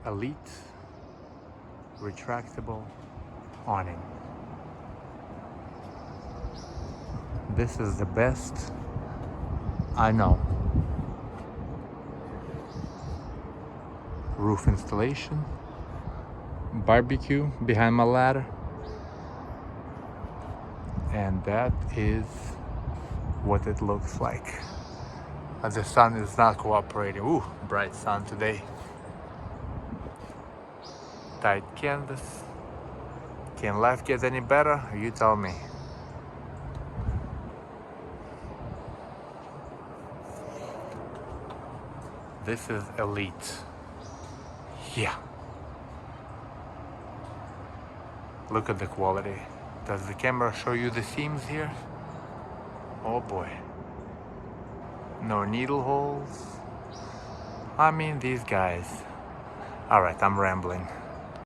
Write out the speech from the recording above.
elite retractable awning. This is the best I know. Roof installation, barbecue behind my ladder, and that is what it looks like. The sun is not cooperating. Ooh, bright sun today. Tight canvas. Can life get any better? You tell me. This is elite. Yeah. Look at the quality. Does the camera show you the seams here? Oh boy. No needle holes. I mean, these guys. All right, I'm rambling.